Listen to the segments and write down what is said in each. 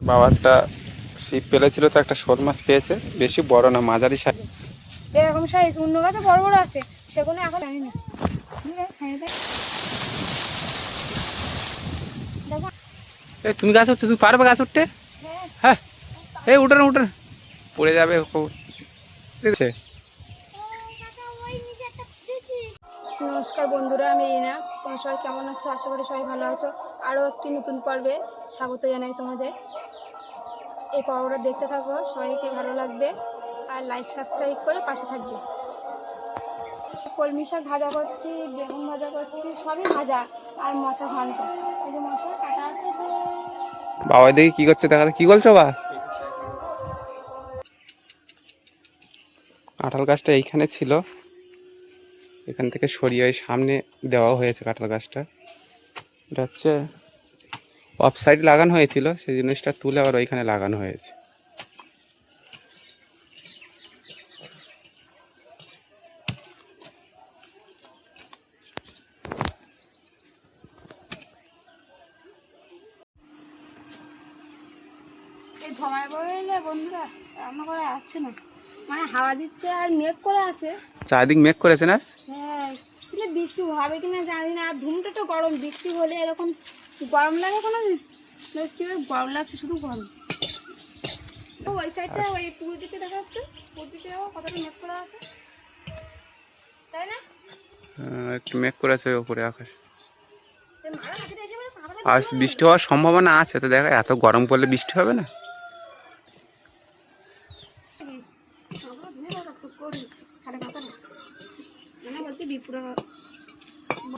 বাবা একটা ছিপ ফেলেছিল, তো একটা শোল মাছ পেয়েছে, বেশি বড় না, মাঝারি সাইজ। এরকম সাইজ অন্য গাছে বড় বড় আছে, সেগুলো এখন জানি না। তুমি গাছ উঠতে, তুমি পারবে গাছ উঠতে? হ্যাঁ, এই উঠে না, উঠে না, পড়ে যাবে। নমস্কার বন্ধুরা, আমি রিনা। তোমরা সবাই কেমন আছো? আশা করি সবাই ভালো আছো। আরও একটি নতুন পর্বে স্বাগত জানাই তোমাদের। এই পর্বটা দেখতে থাকো, সবাইকে ভালো লাগবে, আর লাইক সাবস্ক্রাইব করে পাশে থাকবে। কলমি শাক ভাজা করছি, বেগুন ভাজা করছি, সবই ভাজা, আর মশা ঘন্ট। এই যে মশলা কাটা আছে। বাবা দেখি কি করছে, দেখা কি বলছো বা? কাঁঠাল গাছটা এইখানে ছিল, এখান থেকে সরিয়ে ওই সামনে দেওয়া হয়েছে কাঁঠাল গাছটা। এটা হচ্ছে অফ সাইড লাগানো হয়েছিল, সেই জিনিসটা তুলে আবার ওইখানে লাগানো হয়েছে। এই ধমায় বলে বন্ধুরা রান্না করা যাচ্ছে না, মানে হাওয়া দিচ্ছে আর মেঘ করে আছে, চারদিক মেঘ করেছে না। হ্যাঁ, কিন্তু বৃষ্টি হবে কিনা জানি না। আর ধুমটা তো গরম, বৃষ্টি হলে এরকম গরম লাগে কোনো? গরম লাগছে, শুধু গরম। তো ওই সাইডটা, ওই পুরো দিকে দেখা যাচ্ছে, পুরো দিকে কতটা মেঘ করা আছে, তাই না? একটু মেঘ করেছে ওপরে আকাশ। আজ বৃষ্টি হওয়ার সম্ভাবনা আছে, তো দেখা এত গরম পড়লে বৃষ্টি হবে না।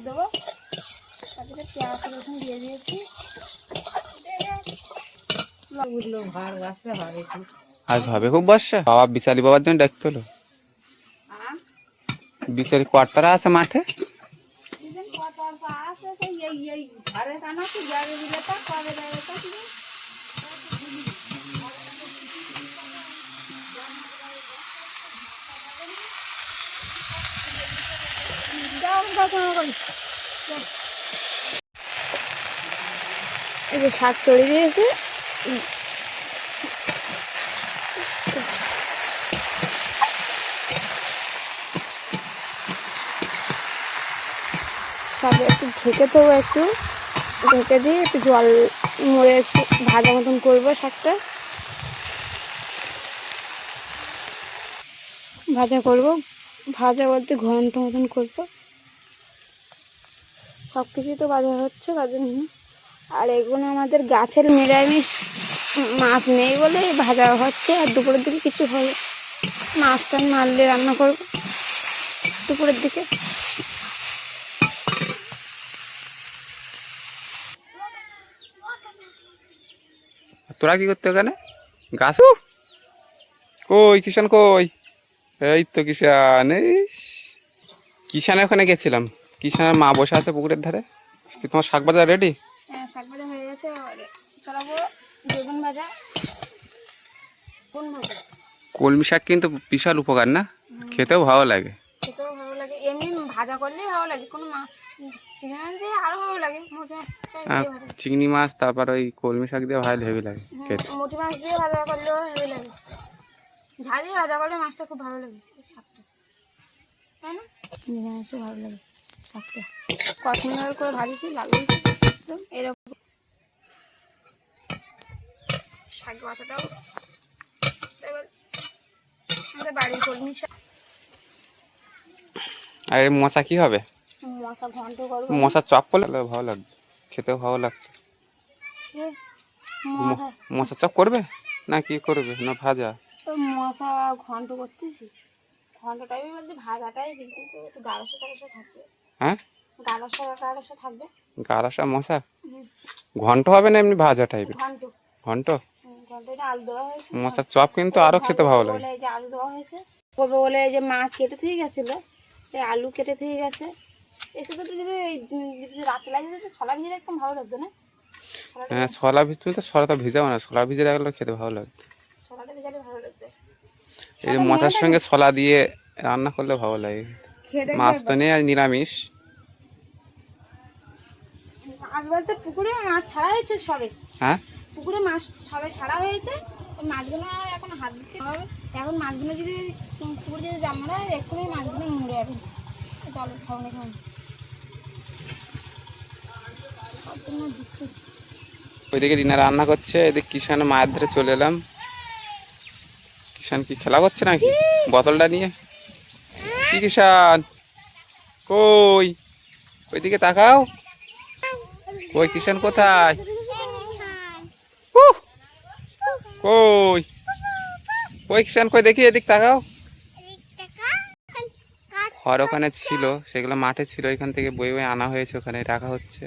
দেবো, তারপরে পেঁয়াজ রসুন দিয়ে দিয়েছি। আজ ভাবে খুব বর্ষা, বাবা বিচালি বাবার জন্য ডাকতে হলো। বিচালি কর্তারা আছে মাঠে। এই যে শাক চড়িয়ে দিয়েছে, শাকে একটু ঢেকে দেবো, একটু ঢেকে দিয়ে একটু জল মুড়ে একটু ভাজা মতন করবো শাকটা। ভাজা করব, ভাজা বলতে ঘন্ট মতন করবো। সব কিছুই তো ভাজা হচ্ছে, ভাজা নিয়ে। আর এগুলো আমাদের গাছের নিরামিষ মাছ নেই বলে ভাজা হচ্ছে। আর দুপুরের দিকে কিছু হলে মাছ টান মারলে রান্না করবো দুপুরের দিকে। তোরা কি করতে ওখানে গাছ? কই কিষান, কই? এই তো কিষান, এই কিষানের ওখানে গেছিলাম। কিষানের মা বসে আছে পুকুরের ধারে। কি তোমার শাক ভাজা রেডি? হ্যাঁ, শাক ভাজা হয়ে গেছে, চড়াবো বেগুন ভাজা। কোন ভাজা? কলমি শাক কিন্তু বিশাল উপকার না, খেতেও ভালো লাগে। খেতেও ভালো লাগে, এমনি ভাজা করলেই ভালো লাগে। কোনো চিংড়ি মাছ দিয়ে আরও ভালো লাগে। চিংড়ি মাছ, তারপর ওই কলমি শাক দিয়ে ভালো হেভি লাগে খেতে। মুটি মাছ দিয়ে ভাজা করলেও হেভি লাগে। ঝাল দিয়ে ভাজা করলে মাছটা খুব ভালো লাগে, শাকটা, তাই না? নিরামিষও ভালো লাগে শাকটা। কত সুন্দর করে ভাজেছি, লাল এরকম শাক বাটাটাও এবার আমাদের বাড়ির কলমি শাক। আর মশা কি হবে? মশা ঘন্ট করবো, মশা চপ করলে ভালো লাগবে, খেতেও ভালো লাগবে। মশা চপ করবে না কি করবে না ভাজা? মশা ঘন্ট করতেছি, ঘন্ট টাইপের বলতে ভাজা টাইপের, কিন্তু একটু গাঢ়সা টাঢ়সা থাকবে। হ্যাঁ, গাঢ়সা থাকবে। গাড়াসা মশা ঘন্ট হবে না এমনি ভাজা টাইপের? ঘন্ট, ঘন্ট। ঘন্টটা আলু দেওয়া হয়েছে। মশার চপ কিন্তু আরো খেতে ভালো লাগে। এই যে আলু দেওয়া হয়েছে করবো বলে, এই যে মাছ কেটে থেকে গেছিলো, এই আলু কেটে থেকে গেছে। এসে তো যদি রাতে লাগিয়ে দিতে ছলা ভিজে একদম ভালো লাগতো না? হ্যাঁ, ছোলা ভিজ, তুমি তো ছোলাটা ভিজাও না, ছোলা ভিজে রাখলে খেতে ভালো লাগবে। ছলাটা ভিজালে ভালো লাগবে। এই যে মশার সঙ্গে ছোলা দিয়ে রান্না করলে ভালো লাগে। মাছ তো নেই আর নিরামিষ। আজ বলতে পুকুরে মাছ ছাড়া হয়েছে সবে। হ্যাঁ, পুকুরে মাছ সবাই সারা হয়েছে, ওই মাছগুলো আর এখন হাত দিতে হবে। এখন মাছগুলো যদি পুকুরে যদি জামরা এক্ষুনি মাছগুলো মরে যাবে জলের খাওয়ানো খাওয়ানো সব জন্য দিচ্ছি। ওইদিকে রিনা রান্না করছে, এদিকে কিষান মায়ের ধরে চলে এলাম। কিষান কি খেলা করছে নাকি বোতলটা নিয়ে? কি কিষান কই? ওইদিকে তাকাও। কই কিষান কোথায়? উহ! কই কই কিষান কই দেখি, এদিক তাকাও। খড় ওখানে ছিল, সেগুলো মাঠে ছিল, এখান থেকে বই বই আনা হয়েছে, ওখানে রাখা হচ্ছে।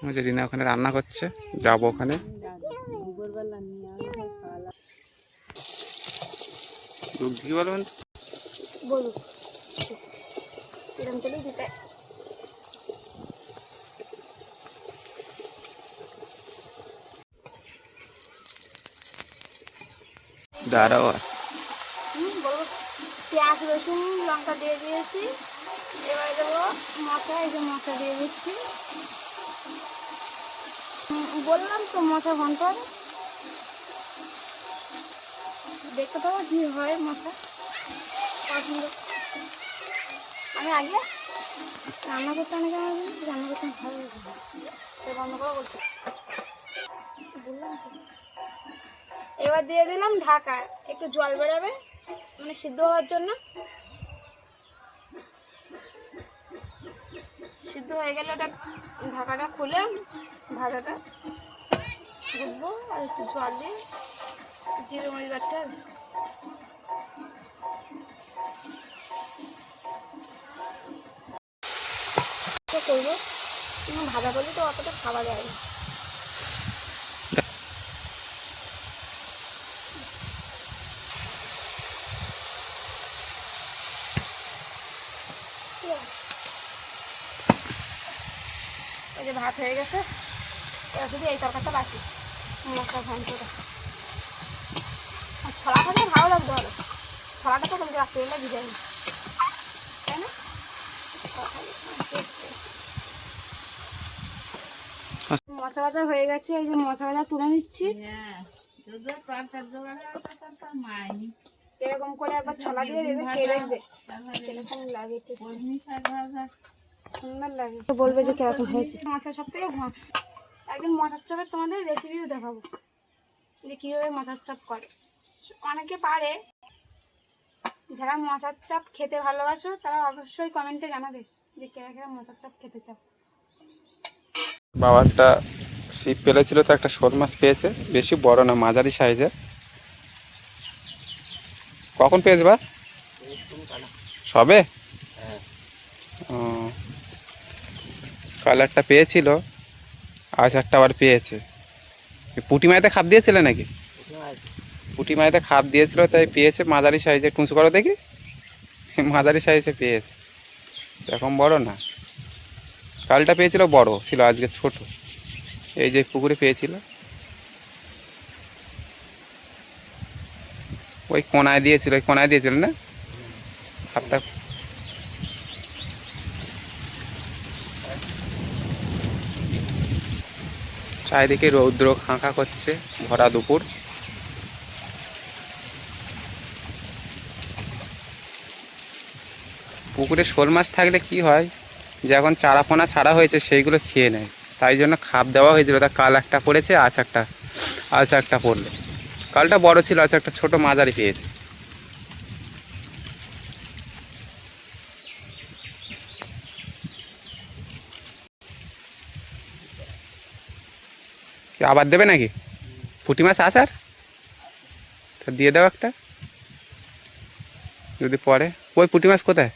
ওই যে রিনা ওখানে রান্না করছে, যাবো ওখানে। কি বলবেন? বলুন এরকম চলেই দিতে দাঁড়াও। বলবো। পেঁয়াজ রসুন লঙ্কা দিয়ে দিয়েছি, এবার দেবো মশলা, এই যে মশলা দিয়ে দিচ্ছি। বললাম তো মশলা ঘন্ট হবে, দেখতে পাবো কি হয় মশলা পছন্দ। আমি আগে রান্না করতে অনেকে রান্না করতে ভালো লাগে, বন্ধ করে বলতে বললাম তো। এবার দিয়ে দিলাম ঢাকা, একটু জল বেরোবে মানে সিদ্ধ হওয়ার জন্য। সিদ্ধ হয়ে গেলে ওটা ঢাকাটা খুলে ভাজাটা গুঁজবো আর একটু জল দিয়ে জিরে মরিচ বাটতে হবে। করবো ভাজা করলে তো অতটা খাওয়া যায় না। এই যে ভাত হয়ে গেছে, এবার শুধু এই তরকারিটা বাকি মশলা ঘন্টটা। আর ছড়া থাকলে ভালো লাগতে হবে, ছড়াটা তো তোমাকে রাত্রিবেলা ভিজে নি, তাই না? মশলা ভাজা হয়ে গেছে, এই যে মশলা ভাজা তুলে নিচ্ছি। এরকম করে একবার ছলা দিয়ে খেয়ে দেখবে কিরকম লাগে, সুন্দর লাগে। তো বলবে যে কিরকম হয়েছে। মাছের সব থেকে একদিন মশার চপের তোমাদের রেসিপিও দেখাবো যে কীভাবে মশার চপ করে। অনেকে পারে, যারা মশার চপ খেতে ভালোবাসো তারা অবশ্যই কমেন্টে জানাবে যে কেরা কেরা মশার চপ খেতে চাও। বাবা একটা ছিপ ফেলেছিল, তো একটা শোল মাছ পেয়েছে, বেশি বড় না, মাঝারি সাইজের। কখন পেয়েছে বা? সবে? ও, কাল একটা পেয়েছিল, আজ একটা আবার পেয়েছে। পুঁটি মাইতে খাপ দিয়েছিলে নাকি? পুঁটি মাইতে খাপ দিয়েছিল, তাই পেয়েছে মাঝারি সাইজে। টুঁচু করো দেখি, মাঝারি সাইজে পেয়েছে, এরকম বড় না। কালটা পেয়েছিল বড় ছিল, আজকে ছোট। এই যে পুকুরে পেয়েছিল, ওই কোনায় দিয়েছিল, ওই কোনায় দিয়েছিল না খাপটা। চারিদিকে রৌদ্র খাঁকা করছে, ভরা দুপুর। পুকুরে শোল মাছ থাকলে কি হয়, যে এখন চারাপোনা ছাড়া হয়েছে সেইগুলো খেয়ে নেয়, তাই জন্য খাপ দেওয়া হয়েছিল। তা কাল একটা পড়েছে, আজ একটা পড়লো। কালটা বড় ছিল, আজ একটা ছোট মাঝারি পেয়েছে। আবার দেবে নাকি পুঁটি মাছ আসার? তা দিয়ে দাও একটা যদি পরে। ওই পুঁটি মাছ কোথায়?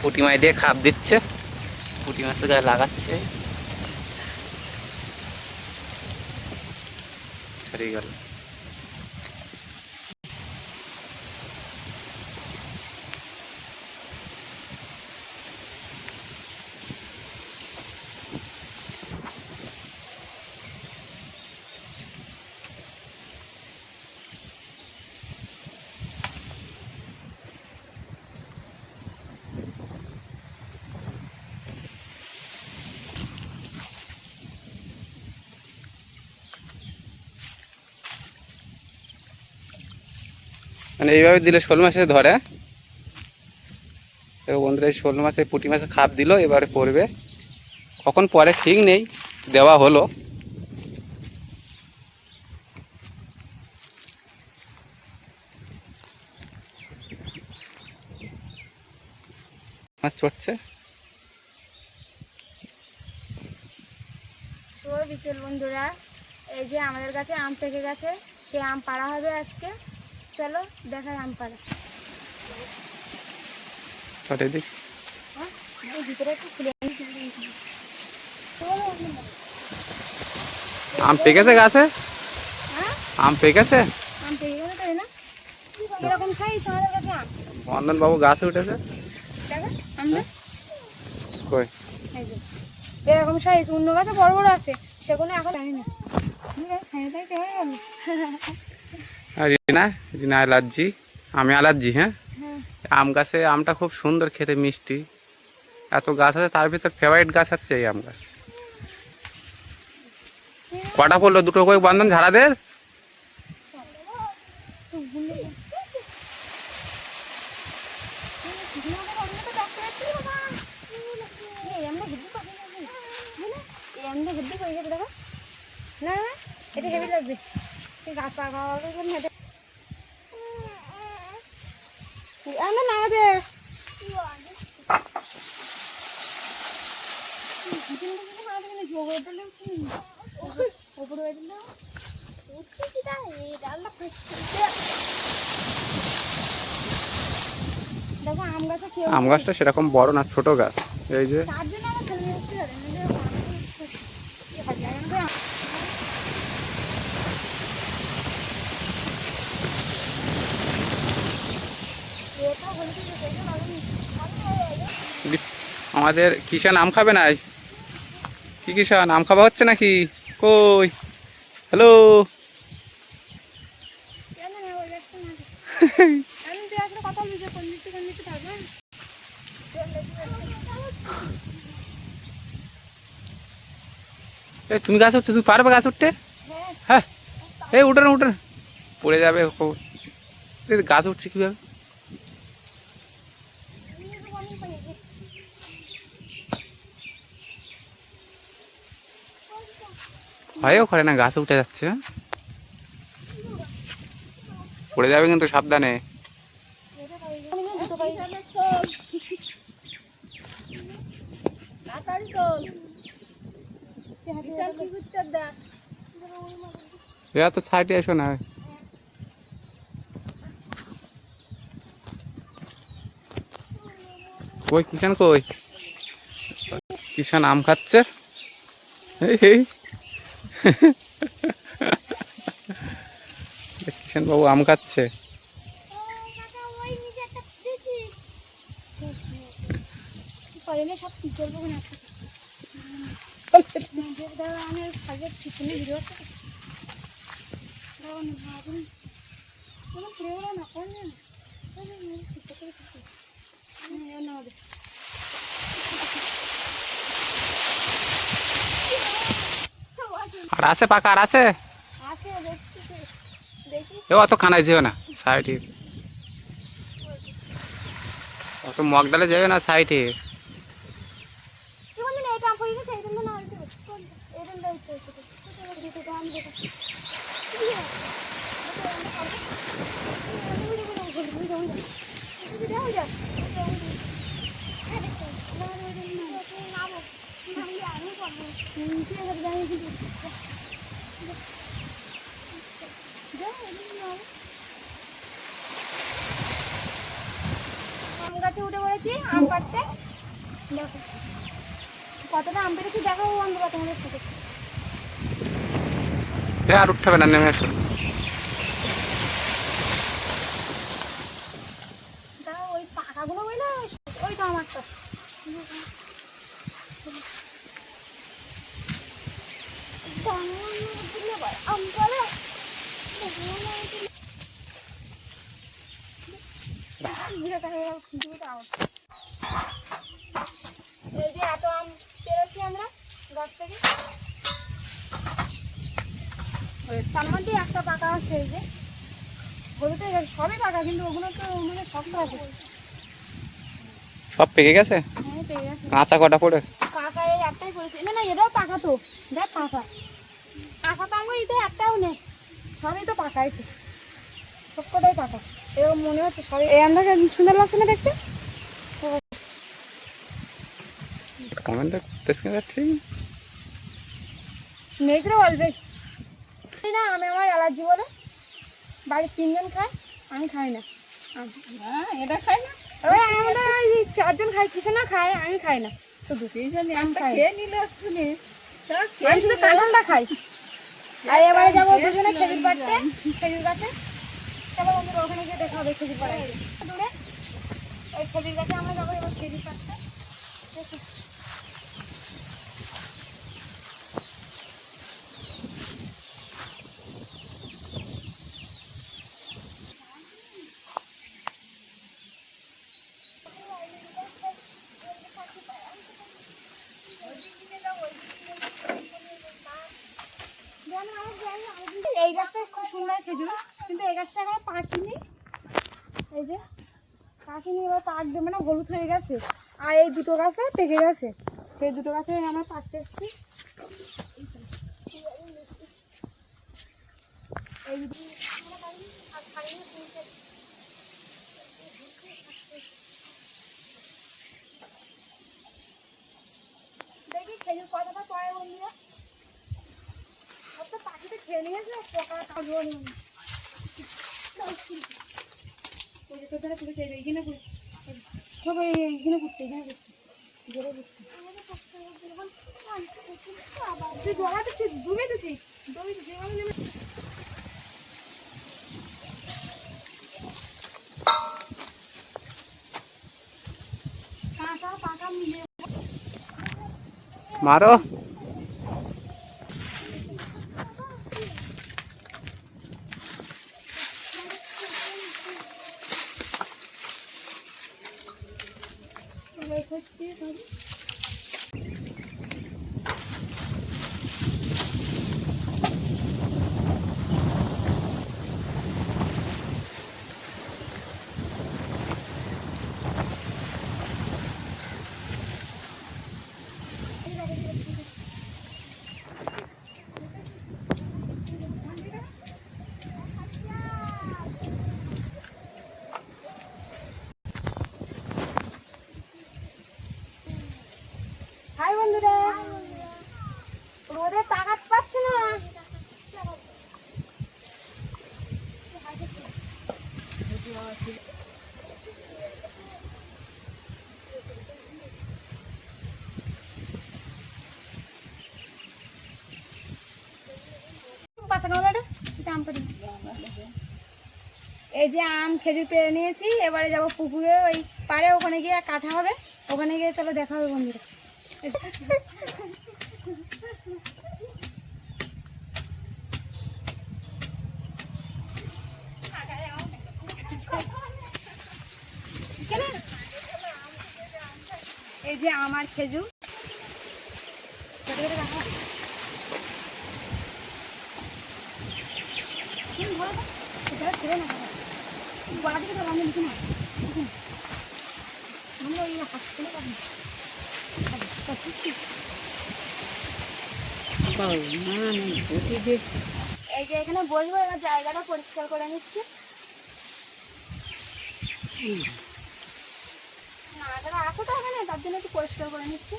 পুঁটি মাছ দিয়ে খাপ দিচ্ছে, পুঁটি মাছের গায়ে লাগাচ্ছে। গেল মানে এইভাবে দিলে শোল মাছে ধরে। তো বন্ধুরা এই শোল মাছে পুঁটি মাছে খাপ দিল, এবারে পড়বে কখন পরে ঠিক নেই, দেওয়া হলো। মাছ চড়ছে। শুভ বিকেল বন্ধুরা, এই যে আমাদের কাছে আম পেকে গেছে, সেই আম পাড়া হবে আজকে। চলো দেখাই আম পাড়া। চটে দিক হ্যাঁ, এই ভিতরে একটু খুলে আম পেকেছে গাছে, হ্যাঁ আম পেকেছে। আম পেকে গেছে তাই না? এরকম সাইজ আমাদের কাছে আম। বন্ধন বাবু গাছে উঠেছে। দেখো আমটা কই এই যে এরকম সাইজ, অন্য গাছে বড় বড় আছে, সেগুলো এখন জানি না। খাইয়ে তাই কেমন হবে? রিনা, রিনা অ্যালার্জি, আমি অ্যালার্জি। হ্যাঁ, হ্যাঁ আম গাছে আমটা খুব সুন্দর খেতে, মিষ্টি। এত গাছ আছে, তার ভিতর ফেভারিট গাছ হচ্ছে এই আম গাছ। কটা পড়লো? দুটো করে বন্ধন ঝাড়া দে। না এটা হেভি লাগবে, গাছ পাকা নামাতে দেখো আম গাছে আম গাছটা সেরকম বড় না, ছোট গাছ। এই যে তার জন্য আমার ছেলে দেখতে পারে না। আমাদের কিষান আম খাবে না। কি কিষান, আম খাওয়া হচ্ছে নাকি? কই, হ্যালো। এই তুমি গাছ উঠছো, তুমি পারবে গাছ উঠতে? হ্যাঁ, এই উঠে না, উঠে না, পড়ে যাবে। গাছ উঠছে কিভাবে? ভয়ও করে না, গাছ উঠে যাচ্ছে। পড়ে যাবে কিন্তু, সাবধানে। এরা তো সাইডে এসো না। কই কিষান, কই কিষান আম খাচ্ছে। কিষান বাবু আম খাচ্ছে। আর আছে পাকা, আর আছে। এ অত কানায় যেও না, সাইডে অত মগ ডালে যাবে না, সাইডে। আম গাছে উঠে পড়েছি আম কাটতে। দেখো কতটা আম পেরেছি, দেখো বন্ধুরা তোমাদের সাথে। আর উঠতে হবে না, নেমে এসো। দেখো ওই পাকাগুলো বইলে ওই তো আমারটা। আম পাড়া এই যে এত আম পেরেছি আমরা গাছ থেকে, তার মধ্যে একটা পাকা আছে। এই যে হলুদ হয়ে গেছে, সবই পাকা, কিন্তু ওগুলো তো মানে শক্ত আছে। সব পেকে গেছে, হ্যাঁ পেয়ে গেছে। কাঁচা কটা পড়ে। পাকা এই একটাই পড়েছে, না না এটাও পাকা তো, দেখ পাকা। কাঁচা তো আঙুর এতে একটাও নেই, সবই তো পাকা, এই তো সব কটাই পাকা। এরকম মনে হচ্ছে সবই। এই আমটাকে সুন্দর লাগছে না দেখতে? কমেন্টে দেখতে ঠিক মেঘরে বলবে না, আমি আমার অ্যালার্জি বলে বাড়ির 3 জন খায়, আমি খাই না। এটা খাই না, এবার আমাদের ওই 4 জন খাই, কিছু না খায়, আমি খাই না শুধু। তিনজনে আমি একটা খাই। খেয়ে নিলে শুনে আমি শুধু কাঁঠালটা খাই। আর এবারে যাবো দুজনে খেজুর পাড়তে, খেজুর গাছে। চলো বন্ধুরা ওখানে গিয়ে দেখা হবে খেজুর পাড়ায় দূরে। ওই খেজুর গাছে আমরা যাবো এবার খেজুর পাড়তে। এই গাছটা খুব সুন্দর খেজুর, কিন্তু এই গাছটা এখন পাকিনি। এই যে পাকিনি, এবার পাক দেবে না, হলুদ হয়ে গেছে। আর এই দুটো গাছে পেকে গেছে, সেই দুটো গাছে আমরা পাকতে এসছি। এই দেখি খেজুর কতটা পরে বন্ধুরা, পাখিতে খেয়ে নিয়েছে, পোকা কাটবো এইখানে করছি, সব এইখানে করতে, এখানে করছি, জোরে করছি। তুই জড়াতে ডুবে দিচ্ছি, ডুবে দিচ্ছি কাঁচা পাকা মিলে। মারো। হাই বন্ধুরা, রোদে তাকাত পাচ্ছে না। এই যে আম খেজুর পেরে নিয়েছি, এবারে যাবো পুকুরে ওই পাড়ে, ওখানে গিয়ে কাটা হবে, ওখানে গিয়ে চলো দেখা হবে বন্ধুরা। এই যে আমার খেজুর এই যে এখানে বসবো, এবার জায়গাটা পরিষ্কার করে নিচ্ছি। না যারা আসো তো এখানে, তার জন্য একটু পরিষ্কার করে নিচ্ছি।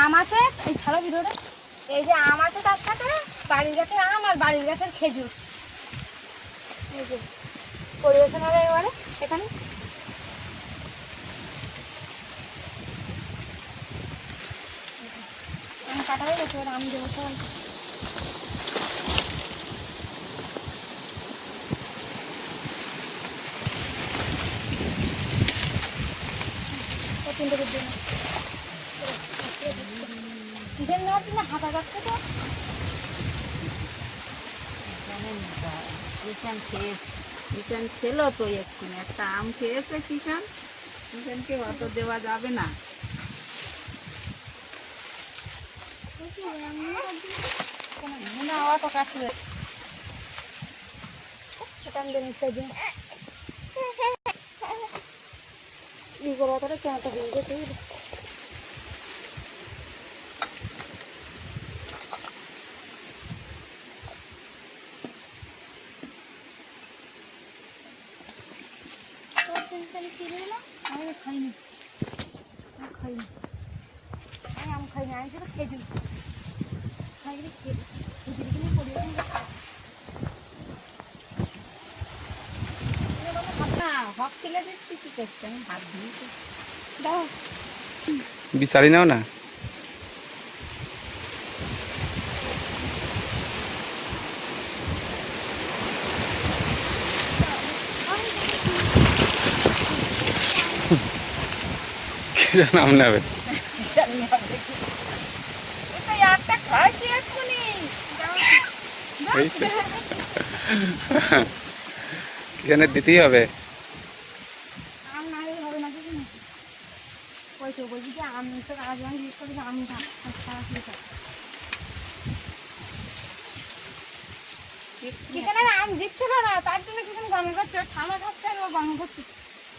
আম আছে এই ছাড়ো ভিতরে, এই যে আম আছে, তার সাথে বাড়ির গাছের আম আর বাড়ির গাছের খেজুর। এই যে পরিবেশন হবে এবারে এখানে। আমি কাটা হয়ে গেছে, এবার আমি দেবো সবাই। হাতা যাচ্ছে তো কিষান খেলো তো, এক্ষুনি একটা আম খেয়েছে কিষান, কিষানকে অত দেওয়া যাবে না। না অত কাটলে আমি খাইনি, খাইনি, আমি আম খাইনি, আমি শুধু খেজুর খাই, খেজুর কিনে পরিবেশন না হক তুলে দিচ্ছি, কি করছে আমি হাত দিয়েছি। দাও। বিচারি নাও না। কিষান নাম নেবে। কিষান নেবে কি? এটা একটা খাইছি এক্ষুনি। এই তো। কিষানের দিতেই হবে। আম না হলে হবে না, কিছু না। ওই তো বলছি যে আম তো আজ আমি জিজ্ঞেস করি যে আম কিষানের আম দিচ্ছিল না, তার জন্য কিষান গরম করছে, ও ঠান্ডা খাচ্ছে আর ও গরম করছে।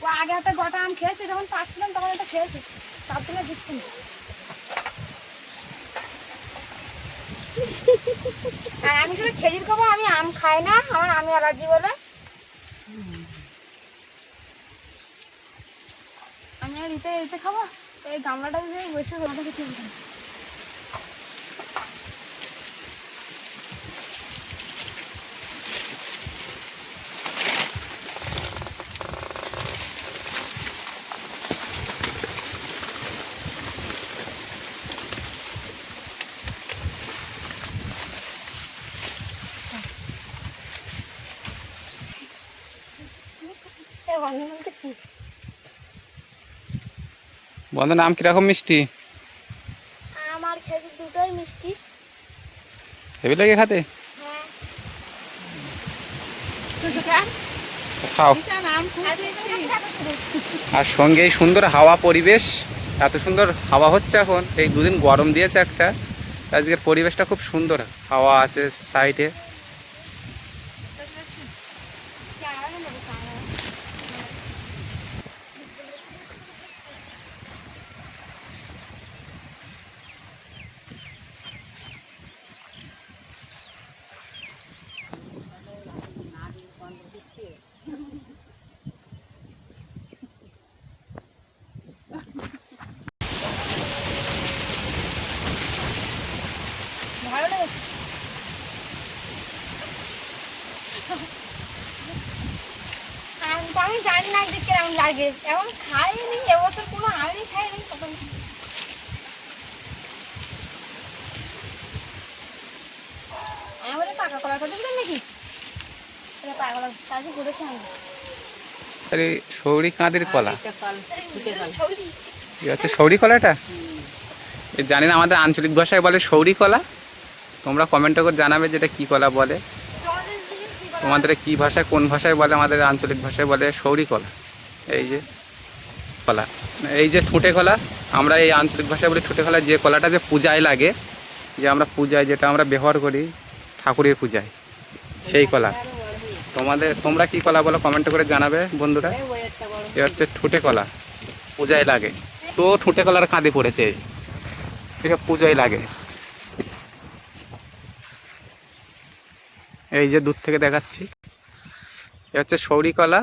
ও আগে একটা গোটা আম খেয়েছে, যখন পাচ্ছিলাম তখন এটা খেয়েছে, তার জন্য দিচ্ছে না। আর আমি শুধু খেজুর খাবো, আমি আম খাই না, আমার আমি অ্যালার্জি বলে। আমি আর এতে এতে খাবো, এই গামলাটা দিয়ে বসে ওটা খেতে হবে। বন্ধন আম কিরকম মিষ্টি? আমার খেজুর দুটোই মিষ্টি। হেবি লাগে খাতে? হ্যাঁ। খাও। কিষান আম খুব মিষ্টি। আর সঙ্গে এই সুন্দর হাওয়া পরিবেশ, এত সুন্দর হাওয়া হচ্ছে এখন। এই দুদিন গরম দিয়েছে একটা, আজকের পরিবেশটা খুব সুন্দর, হাওয়া আছে সাইডে। ভালো লেগেছে। আমি জানি না যে কেমন লাগে, এমন খাইনি এবছর, কোনো আমি খাইনি তখন। আমি বলে পাকা কলার কথা দিলেন নাকি? পাকা কলা কাজে করেছে আমি। আরে সৌরি কাঁদের কলা, এটা কাল ফুটে গেল। এই হচ্ছে সৌরি কলাটা। এই জানি না, আমাদের আঞ্চলিক ভাষায় বলে সৌরি কলা। তোমরা কমেন্ট করে জানাবে যেটা কি কলা বলে, তোমাদের কি ভাষায়, কোন ভাষায় বলে। আমাদের আঞ্চলিক ভাষায় বলে সৌরি কলা। এই যে কলা, এই যে ঠুঁটে কলা, আমরা এই আঞ্চলিক ভাষায় বলি ঠুঁটে কলা। যে কলাটা যে পূজায় লাগে, যে আমরা পূজায় যেটা আমরা ব্যবহার করি ঠাকুরের পূজায়, সেই কলা। তোমরা কি কলা বলো কমেন্ট করে জানাবে বন্ধুরা। এ হচ্ছে ঠুঁটে কলা, পূজায় লাগে। তো ঠুঁটে কলার কাঁধে পড়েছে, এসব পূজায় লাগে। এই যে দূর থেকে দেখাচ্ছি, এ হচ্ছে সৌরি কলা,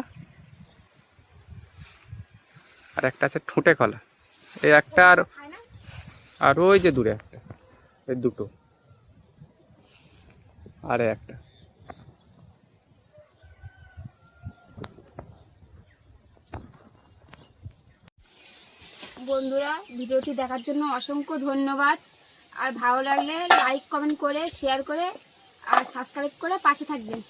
আর একটা আছে ঠুঁটে কলা। এই একটা, আর ওই যে দূরে একটা, এই দুটো, আর একটা। বন্ধুরা, ভিডিওটি দেখার জন্য অসংখ্য ধন্যবাদ। আর ভালো লাগলে লাইক কমেন্ট করে শেয়ার করে আর সাবস্ক্রাইব করে পাশে থাকবেন।